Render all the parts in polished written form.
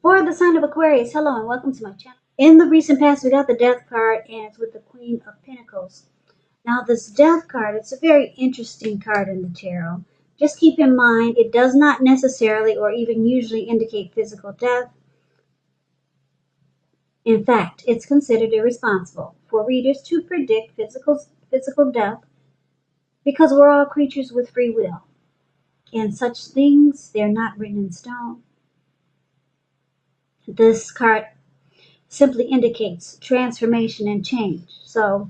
For the sign of Aquarius, hello and welcome to my channel. In the recent past, we got the Death card and it's with the Queen of Pentacles. Now, this Death card, it's a very interesting card in the tarot. Just keep in mind, it does not necessarily or even usually indicate physical death. In fact, it's considered irresponsible for readers to predict physical death because we're all creatures with free will. And such things, they're not written in stone. This card simply indicates transformation and change. So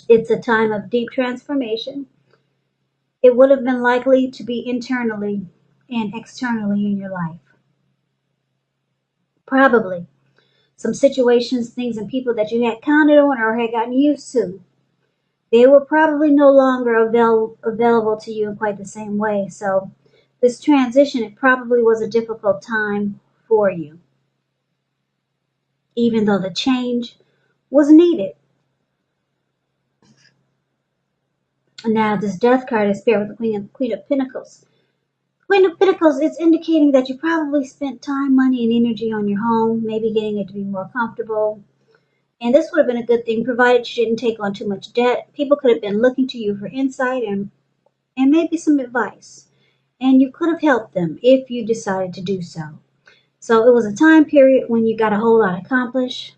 it's a time of deep transformation. It would have been likely to be internally and externally in your life. Probably some situations, things, and people that you had counted on or had gotten used to, they were probably no longer available to you in quite the same way. So this transition, it probably was a difficult time for you, even though the change was needed. Now, this Death card is paired with the Queen of Pentacles. Queen of Pentacles, it's indicating that you probably spent time, money, and energy on your home, maybe getting it to be more comfortable. And this would have been a good thing, provided you didn't take on too much debt. People could have been looking to you for insight and maybe some advice. And you could have helped them if you decided to do so. So it was a time period when you got a whole lot accomplished.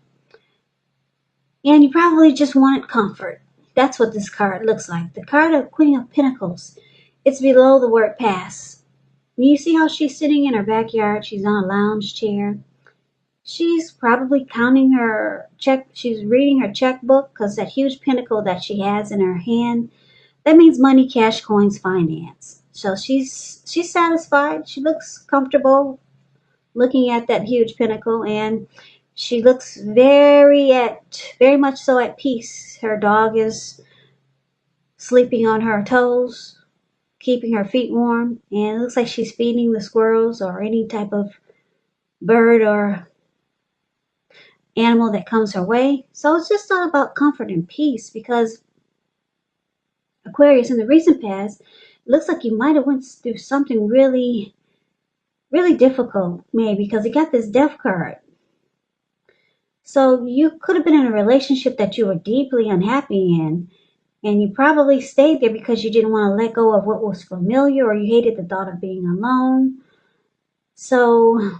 And you probably just wanted comfort. That's what this card looks like. The card of Queen of Pentacles, it's below the word pass. You see how she's sitting in her backyard? She's on a lounge chair. She's probably counting her check. She's reading her checkbook because that huge pentacle that she has in her hand, that means money, cash, coins, finance. So she's satisfied. She looks comfortable looking at that huge pentacle, and she looks very much so at peace. Her dog is sleeping on her toes, keeping her feet warm, and it looks like she's feeding the squirrels or any type of bird or animal that comes her way. So it's just all about comfort and peace, because Aquarius, in the recent past, it looks like you might have went through something really difficult, maybe because you got this Death card. So you could have been in a relationship that you were deeply unhappy in, and you probably stayed there because you didn't want to let go of what was familiar, or you hated the thought of being alone. So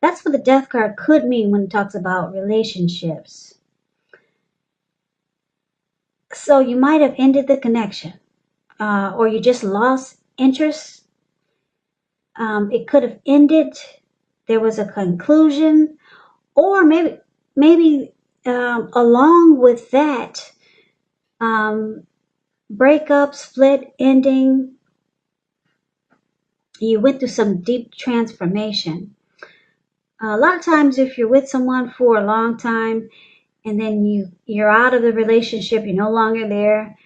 that's what the Death card could mean when it talks about relationships. So you might have ended the connection, or you just lost interest. It could have ended. There was a conclusion, or maybe along with that, breakup, split, ending, you went through some deep transformation. A lot of times, if you're with someone for a long time and then you're out of the relationship, you're no longer there,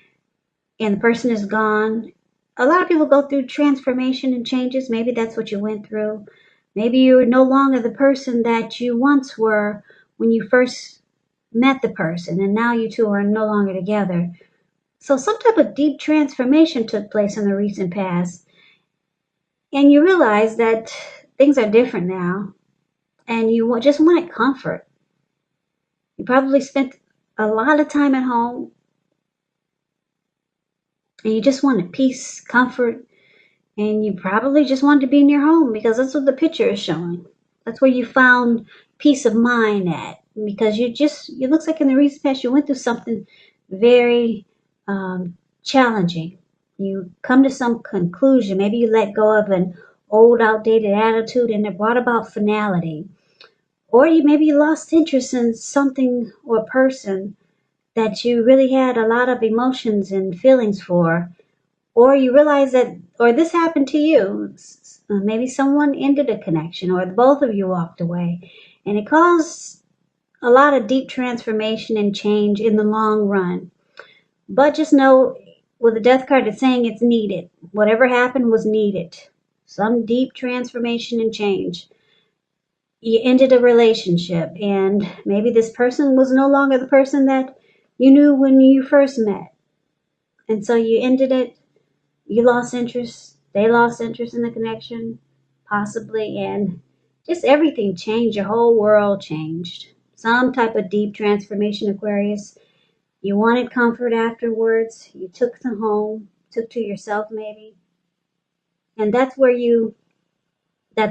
and the person is gone, a lot of people go through transformation and changes. Maybe that's what you went through. Maybe you're no longer the person that you once were when you first met the person, and now you two are no longer together. So some type of deep transformation took place in the recent past, and you realize that things are different now, and you just wanted comfort. You probably spent a lot of time at home, and you just wanted peace, comfort, and you probably just wanted to be in your home because that's what the picture is showing. That's where you found peace of mind at, because it looks like in the recent past you went through something very challenging. You come to some conclusion. Maybe you let go of an old, outdated attitude, and it brought about finality. Or maybe you lost interest in something or person that you really had a lot of emotions and feelings for. Or you realize that, or this happened to you. Maybe someone ended a connection, or both of you walked away. And it caused a lot of deep transformation and change in the long run. But just know, with the Death card, it's saying it's needed. Whatever happened was needed. Some deep transformation and change. You ended a relationship, and maybe this person was no longer the person that you knew when you first met. And so you ended it. You lost interest. They lost interest in the connection. possibly, and just everything changed. Your whole world changed. Some type of deep transformation, Aquarius. You wanted comfort afterwards. You took to home, took to yourself maybe. And that's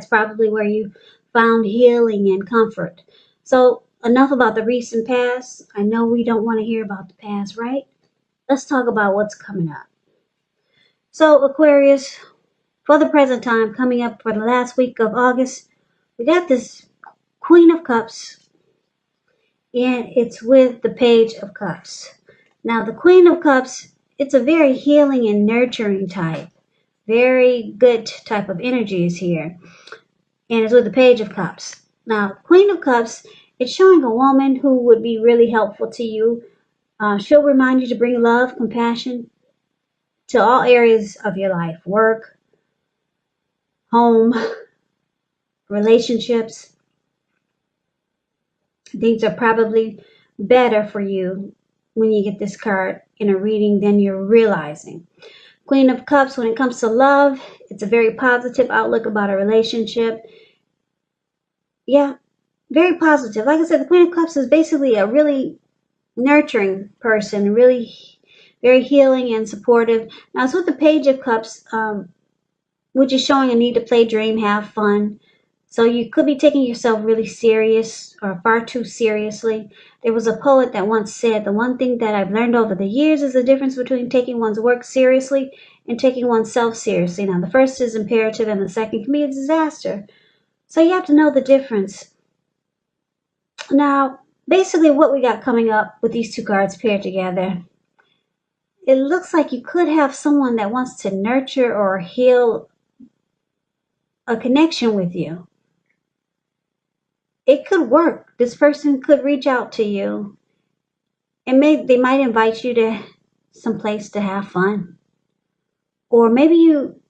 probably where you found healing and comfort. So enough about the recent past. I know we don't want to hear about the past, right? Let's talk about what's coming up. So Aquarius, for the present time, coming up for the last week of August, we got this Queen of Cups, and it's with the Page of Cups. Now, the Queen of Cups, it's a very healing and nurturing type. Very good type of energy is here. And it's with the Page of Cups. Now, Queen of Cups, it's showing a woman who would be really helpful to you. She'll remind you to bring love, compassion to all areas of your life. Work, home, relationships. Things are probably better for you when you get this card in a reading than you're realizing. Queen of Cups, when it comes to love, it's a very positive outlook about a relationship. Yeah, very positive. Like I said, the Queen of Cups is basically a really nurturing person, really very healing and supportive. Now, it's with the Page of Cups, which is showing a need to play, dream, have fun. So you could be taking yourself really serious or far too seriously. There was a poet that once said, the one thing that I've learned over the years is the difference between taking one's work seriously and taking oneself seriously. Now, the first is imperative and the second can be a disaster. So you have to know the difference. Now, basically what we got coming up with these two cards paired together, it looks like you could have someone that wants to nurture or heal a connection with you. It could work. This person could reach out to you and they might invite you to some place to have fun. Or maybe you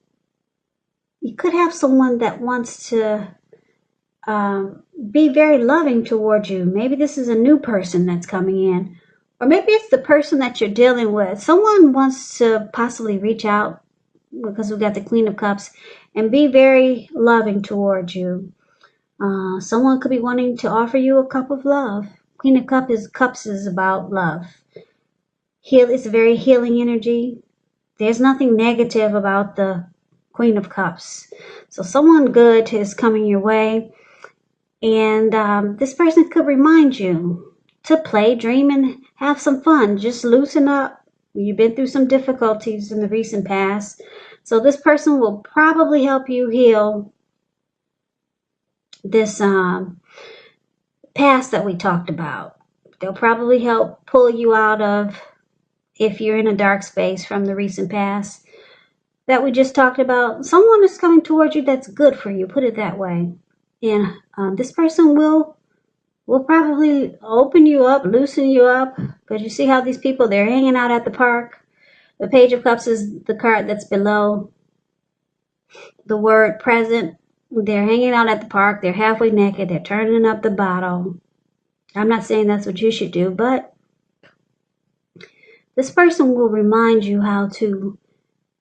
could have someone that wants to be very loving towards you. Maybe this is a new person that's coming in. Or maybe it's the person that you're dealing with. Someone wants to possibly reach out, because we've got the Queen of Cups, and be very loving towards you. Someone could be wanting to offer you a cup of love. Queen of Cups is about love. It's a very healing energy. There's nothing negative about the Queen of Cups. So someone good is coming your way. And this person could remind you to play, dream, and have some fun. Just loosen up. You've been through some difficulties in the recent past. So this person will probably help you heal this past that we talked about. They'll probably help pull you out of, if you're in a dark space from the recent past that we just talked about. Someone is coming towards you that's good for you, put it that way. And this person will probably open you up, loosen you up, because you see how these people, they're hanging out at the park. The Page of Cups is the card that's below the word present. They're hanging out at the park. They're halfway naked. They're turning up the bottle. I'm not saying that's what you should do, but this person will remind you how to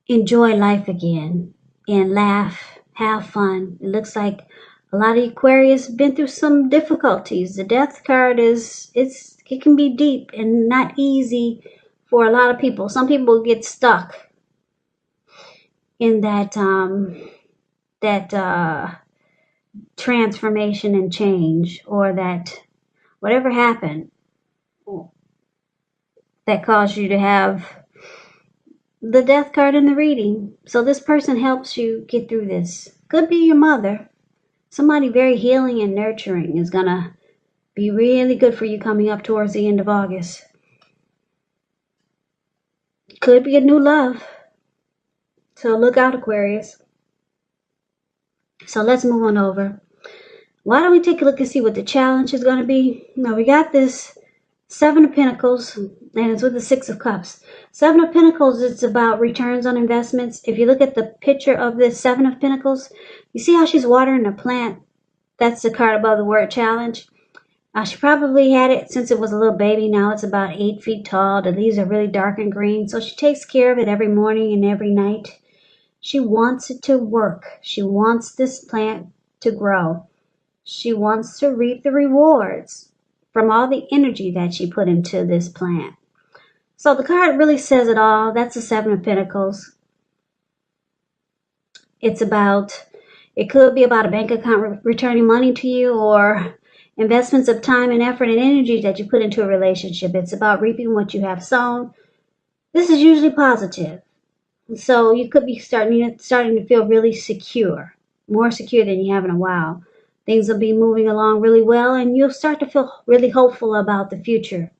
enjoy life again and laugh, have fun. It looks like a lot of Aquarius have been through some difficulties. The Death card it can be deep and not easy for a lot of people. Some people get stuck in that transformation and change, or that whatever happened that caused you to have the Death card in the reading. So this person helps you get through this. Could be your mother. Somebody very healing and nurturing is going to be really good for you coming up towards the end of August. Could be a new love. So look out, Aquarius. So let's move on over. Why don't we take a look and see what the challenge is going to be? Now we got this Seven of Pentacles, and it's with the Six of Cups. Seven of Pentacles, it's about returns on investments. If you look at the picture of this Seven of Pentacles, you see how she's watering a plant? That's the card above the word challenge. She probably had it since it was a little baby. Now it's about 8 feet tall. The leaves are really dark and green. So she takes care of it every morning and every night. She wants it to work. She wants this plant to grow. She wants to reap the rewards from all the energy that she put into this plant. So the card really says it all. That's the Seven of Pentacles. It could be about a bank account returning money to you, or investments of time and effort and energy that you put into a relationship. It's about reaping what you have sown. This is usually positive. So you could be starting to feel really secure, more secure than you have in a while. Things will be moving along really well, and you'll start to feel really hopeful about the future.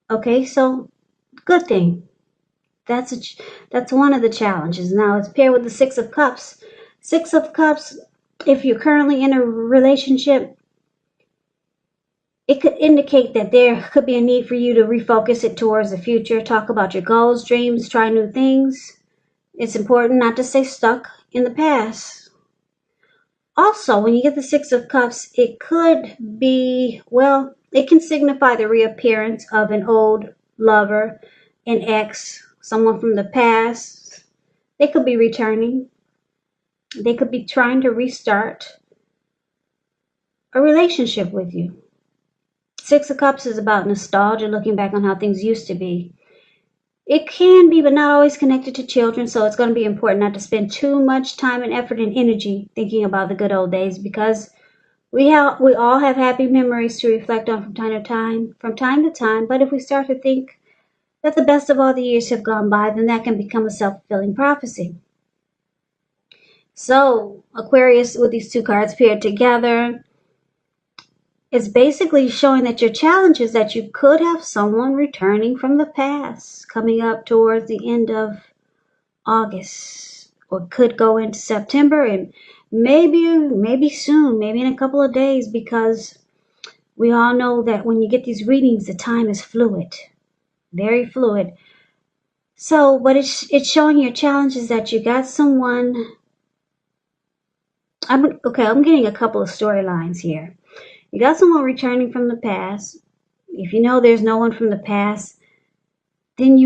Okay, so good thing. That's one of the challenges. Now it's paired with the Six of Cups. Six of Cups, if you're currently in a relationship, it could indicate that there could be a need for you to refocus it towards the future. Talk about your goals, dreams, try new things. It's important not to stay stuck in the past. Also, when you get the Six of Cups, it could be, well, it can signify the reappearance of an old lover, an ex, someone from the past. They could be returning. They could be trying to restart a relationship with you. Six of Cups is about nostalgia, looking back on how things used to be. It can be, but not always connected to children, so it's going to be important not to spend too much time and effort and energy thinking about the good old days, because we all have happy memories to reflect on from time to time. But if we start to think that the best of all the years have gone by, then that can become a self-fulfilling prophecy. So Aquarius, with these two cards paired together, it's basically showing that your challenge is that you could have someone returning from the past coming up towards the end of August, or could go into September, and maybe soon, maybe in a couple of days, because we all know that when you get these readings, the time is fluid, very fluid. So, but it's showing your challenge is that you got someone. I'm getting a couple of storylines here. You got someone returning from the past. If you know there's no one from the past, then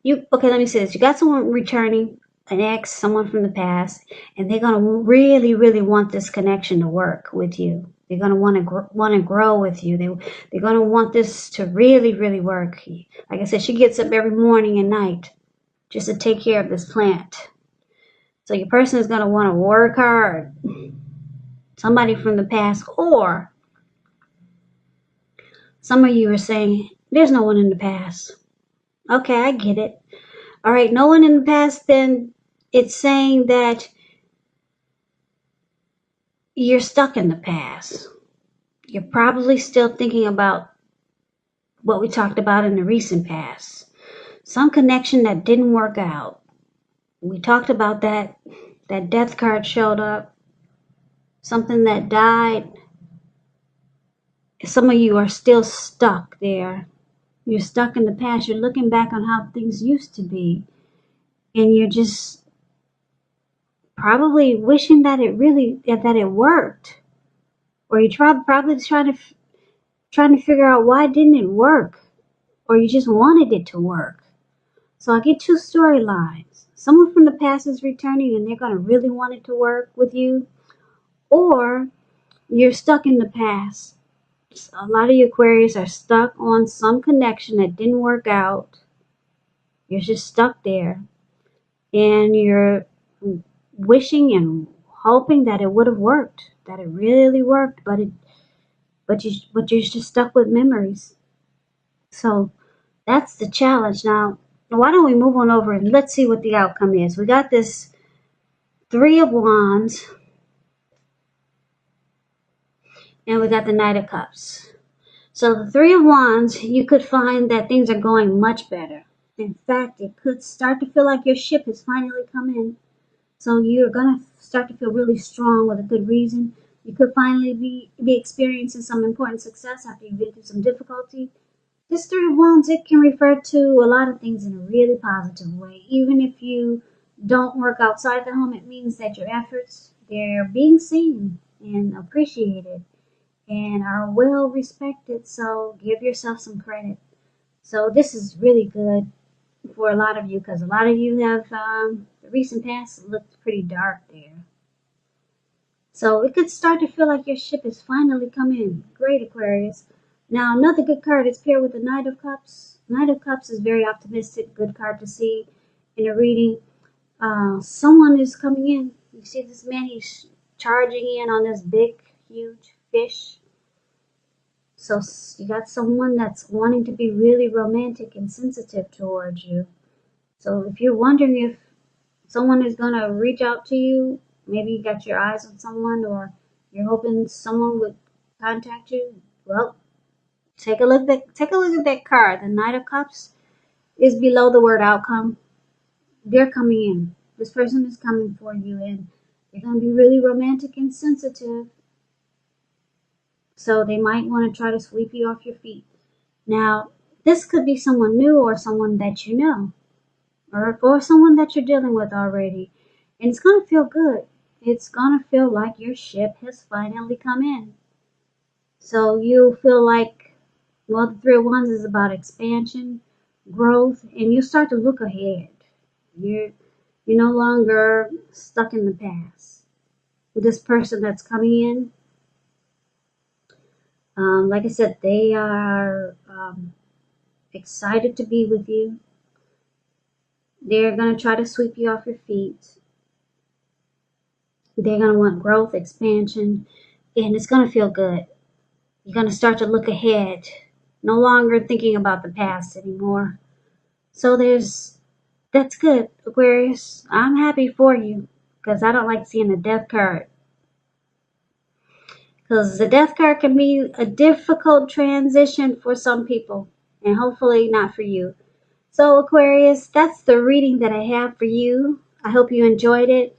let me say this. You got someone returning, an ex, someone from the past, and they're going to really, really want this connection to work with you. They're going to want to grow with you. They're going to want this to really, really work. Like I said, she gets up every morning and night just to take care of this plant. So your person is going to want to work hard. Somebody from the past, or some of you are saying, there's no one in the past. Okay, I get it. All right, no one in the past, then it's saying that you're stuck in the past. You're probably still thinking about what we talked about in the recent past. Some connection that didn't work out. We talked about that. That death card showed up. Something that died. Some of you are still stuck there. You're stuck in the past. You're looking back on how things used to be. And you're just probably wishing that it worked. Or you're probably trying to figure out why didn't it work. Or you just wanted it to work. So I get two storylines. Someone from the past is returning and they're going to really want it to work with you. Or you're stuck in the past. A lot of you Aquarius are stuck on some connection that didn't work out. You're just stuck there. And you're wishing and hoping that it would have worked. That it really worked. But you're just stuck with memories. So that's the challenge. Now, why don't we move on over and let's see what the outcome is. We got this Three of Wands. And we got the Knight of Cups. So the Three of Wands, you could find that things are going much better. In fact, it could start to feel like your ship has finally come in. So you're going to start to feel really strong with a good reason. You could finally be experiencing some important success after you've been through some difficulty. This Three of Wands, it can refer to a lot of things in a really positive way. Even if you don't work outside the home, it means that your efforts, they're being seen and appreciated and are well respected. So give yourself some credit. So this is really good for a lot of you, because a lot of you have the recent past looked pretty dark there. So it could start to feel like your ship has finally come in. Great, Aquarius. Now, another good card is paired with the Knight of Cups. Knight of Cups is very optimistic, good card to see in a reading. Someone is coming in. You see this man, he's charging in on this big, huge fish. So you got someone that's wanting to be really romantic and sensitive towards you. So if you're wondering if someone is going to reach out to you, maybe you got your eyes on someone, or you're hoping someone would contact you, well, take a look at that card. The Knight of Cups is below the word outcome. They're coming in. This person is coming for you, and they're going to be really romantic and sensitive. So they might want to try to sweep you off your feet. Now, this could be someone new or someone that you know, or someone that you're dealing with already. And it's going to feel good. It's going to feel like your ship has finally come in. So you'll feel like, well, the Three of Wands is about expansion, growth, and you start to look ahead. You're no longer stuck in the past. This person that's coming in, like I said, they are excited to be with you. They're going to try to sweep you off your feet. They're going to want growth, expansion, and it's going to feel good. You're going to start to look ahead, no longer thinking about the past anymore. So that's good, Aquarius. I'm happy for you, because I don't like seeing the death card. Because the death card can be a difficult transition for some people, and hopefully not for you. So Aquarius, that's the reading that I have for you. I hope you enjoyed it.